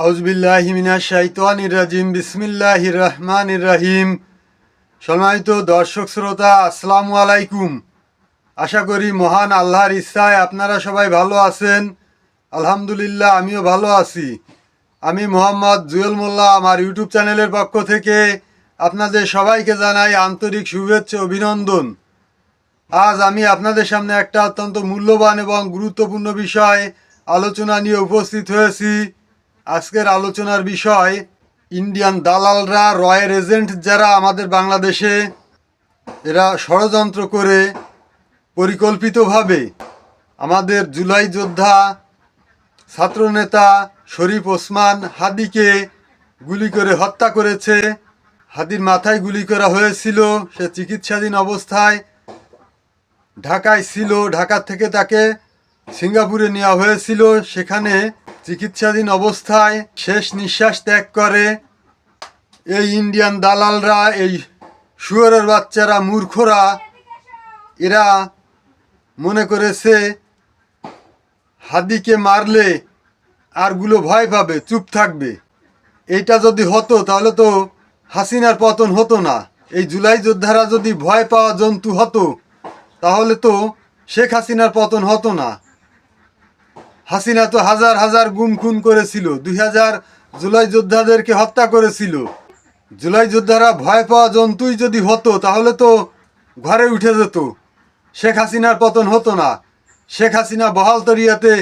আউযুবিল্লাহি মিনাশ শাইতানির রাজিম বিসমিল্লাহির রহমানির রহিম। সম্মানিত দর্শক শ্রোতা, আসসালামু আলাইকুম। আশা করি মহান আল্লাহর ইচ্ছায় আপনারা সবাই ভালো আছেন। আলহামদুলিল্লাহ, আমিও ভালো আছি। আমি মোহাম্মদ জুয়েল মোল্লা, আমার ইউটিউব চ্যানেলের পক্ষ থেকে আপনাদের সবাইকে জানাই আন্তরিক শুভেচ্ছা অভিনন্দন। আজ আমি আপনাদের সামনে একটা অত্যন্ত মূল্যবান এবং গুরুত্বপূর্ণ বিষয় আলোচনা নিয়ে উপস্থিত হয়েছি। আজকের আলোচনার বিষয় ইন্ডিয়ান দালালরা, রয়ের এজেন্ট যারা আমাদের বাংলাদেশে, এরা ষড়যন্ত্র করে পরিকল্পিতভাবে আমাদের জুলাই যোদ্ধা ছাত্রনেতা শরীফ ওসমান হাদিকে গুলি করে হত্যা করেছে। হাদির মাথায় গুলি করা হয়েছিল, সে চিকিৎসাধীন অবস্থায় ঢাকায় ছিল। ঢাকা থেকে তাকে সিঙ্গাপুরে নেওয়া হয়েছিল, সেখানে চিকিৎসাধীন অবস্থায় শেষ নিঃশ্বাস ত্যাগ করে। এই ইন্ডিয়ান দালালরা, এই শুয়োরের বাচ্চারা, মূর্খরা, এরা মনে করেছে হাদিকে মারলে আরগুলো ভয় পাবে, চুপ থাকবে। এইটা যদি হতো তাহলে তো হাসিনার পতন হতো না। এই জুলাই যোদ্ধারা যদি ভয় পাওয়া জন্তু হতো তাহলে তো শেখ হাসিনার পতন হতো না। হাসিনা তো হাজার হাজার গুম খুন করেছিল, 2000 জুলাই যোদ্ধাদেরকে হত্যা করেছিল। জুলাই যোদ্ধারা ভয় পাওয়া জন্তুই যদি হতো তাহলে তো ঘরে উঠে যেত, শেখ হাসিনার পতন হতো না। শেখ হাসিনা বহাল তরিয়াতে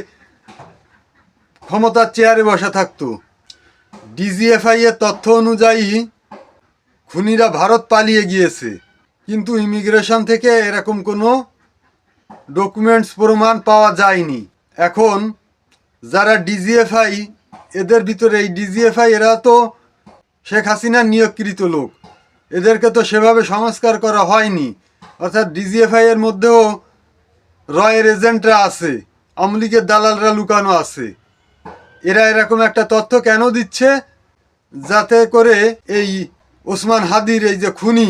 ক্ষমতার চেয়ারে বসা থাকতো। ডিজিএফআই এর তথ্য অনুযায়ী খুনিরা ভারত পালিয়ে গিয়েছে, কিন্তু ইমিগ্রেশন থেকে এরকম কোনো ডকুমেন্টস প্রমাণ পাওয়া যায়নি। এখন যারা ডিজিএফআই, এদের ভিতরে এই ডিজিএফআই এরা তো শেখ হাসিনার নিয়োগকৃত লোক, এদেরকে তো সেভাবে সংস্কার করা হয়নি। অর্থাৎ ডিজিএফআই এর মধ্যেও রয়ের এজেন্টরা আছে, আওয়ামী লীগের দালালরা লুকানো আছে। এরা এরকম একটা তথ্য কেন দিচ্ছে? যাতে করে এই ওসমান হাদির, এই যে খুনি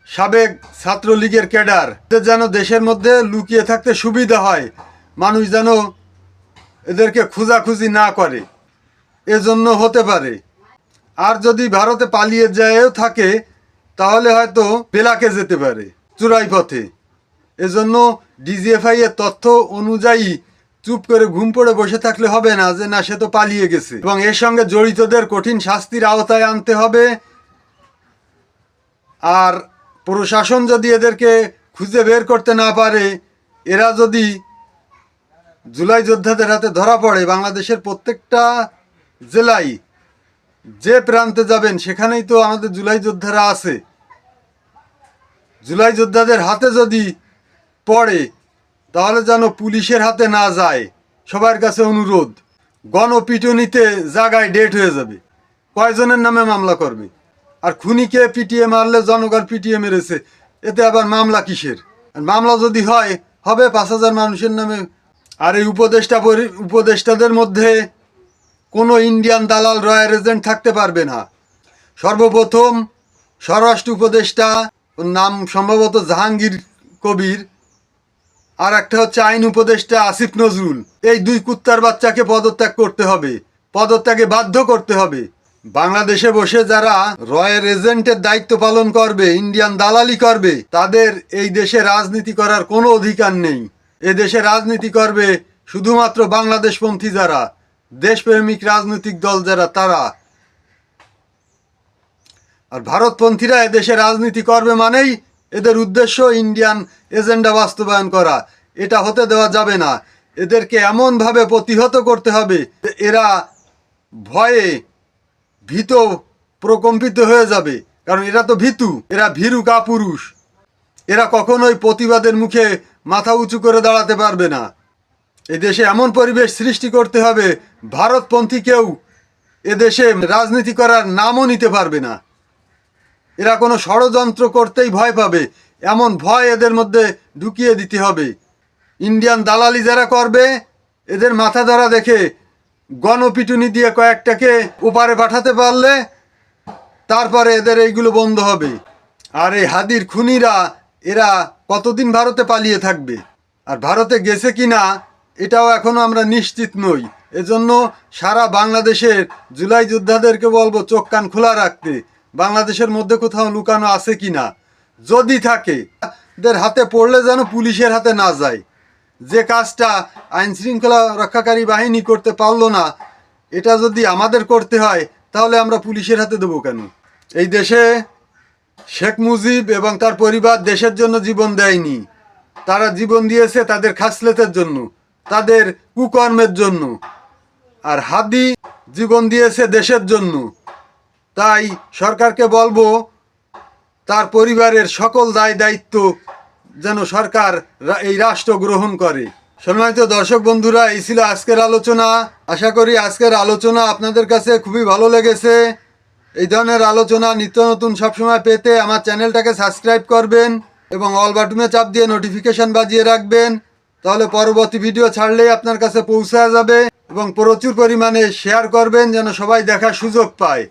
সাবেক ছাত্রলীগের ক্যাডার, এদের যেন দেশের মধ্যে লুকিয়ে থাকতে সুবিধা হয়, মানুষ যেন এদেরকে খোঁজাখুঁজি না করে, এজন্য হতে পারে। আর যদি ভারতে পালিয়ে যায়ও থাকে তাহলে হয়তো বেলাকে যেতে পারে, চোরাই পথে। এজন্য ডিজিএফআই এর তথ্য অনুযায়ী চুপ করে ঘুম পড়ে বসে থাকলে হবে না যে না, সে তো পালিয়ে গেছে, এবং এর সঙ্গে জড়িতদের কঠিন শাস্তির আওতায় আনতে হবে। আর প্রশাসন যদি এদেরকে খুঁজে বের করতে না পারে, এরা যদি জুলাই যোদ্ধাদের হাতে ধরা পড়ে, বাংলাদেশের প্রত্যেকটা জেলায় যে প্রান্তে যাবেন সেখানেই তো আমাদের জুলাই যোদ্ধারা আছে। জুলাই যোদ্ধাদের হাতে যদি পড়ে তাহলে যেন পুলিশের হাতে না যায়, সবার কাছে অনুরোধ। গণপিটুনিতে জায়গায় ডেট হয়ে যাবে, কয়জনের নামে মামলা করবে? আর খুনিকে পিটিয়ে মারলে জনগণ পিটিয়ে মেরেছে, এতে আবার মামলা কিসের? আর মামলা যদি হয়, হবে 5000 মানুষের নামে। আর এই উপদেষ্টাদের মধ্যে কোনো ইন্ডিয়ান দালাল, রয়ের এজেন্ট থাকতে পারবে না। সর্বপ্রথম স্বরাষ্ট্র উপদেষ্টা, ওর নাম সম্ভবত জাহাঙ্গীর কবির, আর একটা হচ্ছে আইন উপদেষ্টা আসিফ নজরুল। এই দুই কুত্তার বাচ্চাকে পদত্যাগ করতে হবে, পদত্যাগে বাধ্য করতে হবে। বাংলাদেশে বসে যারা রয়ের এজেন্টের দায়িত্ব পালন করবে, ইন্ডিয়ান দালালি করবে, তাদের এই দেশে রাজনীতি করার কোনো অধিকার নেই। এ দেশে রাজনীতি করবে শুধুমাত্র বাংলাদেশপন্থী যারা, দেশপ্রেমিক রাজনৈতিক দল যারা, তারা। আর ভারতপন্থীরা এদেশে রাজনীতি করবে মানেই এদের উদ্দেশ্য ইন্ডিয়ান এজেন্ডা বাস্তবায়ন করা। এটা হতে দেওয়া যাবে না। এদেরকে এমনভাবে প্রতিহত করতে হবে এরা ভয়ে ভীত প্রকম্পিত হয়ে যাবে, কারণ এরা তো ভীতু, এরা ভীরু কাপুরুষ। এরা কখনোই প্রতিবাদের মুখে মাথা উঁচু করে দাঁড়াতে পারবে না। এদেশে এমন পরিবেশ সৃষ্টি করতে হবে ভারতপন্থী কেউ এদেশে রাজনীতি করার নামও নিতে পারবে না। এরা কোনো ষড়যন্ত্র করতেই ভয় পাবে, এমন ভয় এদের মধ্যে ঢুকিয়ে দিতে হবে। ইন্ডিয়ান দালালি যারা করবে, এদের মাথা ধরা দেখে গণপিটুনি দিয়ে কয়েকটাকে ওপারে পাঠাতে পারলে তারপরে এদের এইগুলো বন্ধ হবে। আর এই হাদির খুনিরা, এরা কতদিন ভারতে পালিয়ে থাকবে, আর ভারতে গেছে কিনা এটাও এখনো আমরা নিশ্চিত নই। এজন্য সারা বাংলাদেশের জুলাই যোদ্ধাদেরকে বলবো চোখ কান খোলা রাখতে, বাংলাদেশের মধ্যে কোথাও লুকানো আছে কি না, যদি থাকে দের হাতে পড়লে যেন পুলিশের হাতে না যায়। যে কাজটা আইন শৃঙ্খলা রক্ষাকারী বাহিনী করতে পারলো না, এটা যদি আমাদের করতে হয় তাহলে আমরা পুলিশের হাতে দেবো কেন? এই দেশে শেখ মুজিব এবং তার পরিবার দেশের জন্য জীবন দেয়নি, তারা জীবন দিয়েছে তাদের খাসলেতের জন্য, তাদের কুকর্মের জন্য। আর হাদি জীবন দিয়েছে দেশের জন্য। তাই সরকারকে বলবো তার পরিবারের সকল দায় দায়িত্ব যেন সরকার এই রাষ্ট্র গ্রহণ করে। সম্মানিত দর্শক বন্ধুরা, এই ছিল আজকের আলোচনা। আশা করি আজকের আলোচনা আপনাদের কাছে খুবই ভালো লেগেছে। এই ধরনের আলোচনা নিত্য নতুন সবসময় পেতে আমার চ্যানেলটাকে সাবস্ক্রাইব করবেন এবং অল বাটনে চাপ দিয়ে নোটিফিকেশন বাজিয়ে রাখবেন, তাহলে পরবর্তী ভিডিও ছাড়লেই আপনার কাছে পৌঁছে যাবে। এবং প্রচুর পরিমাণে শেয়ার করবেন যেন সবাই দেখার সুযোগ পায়।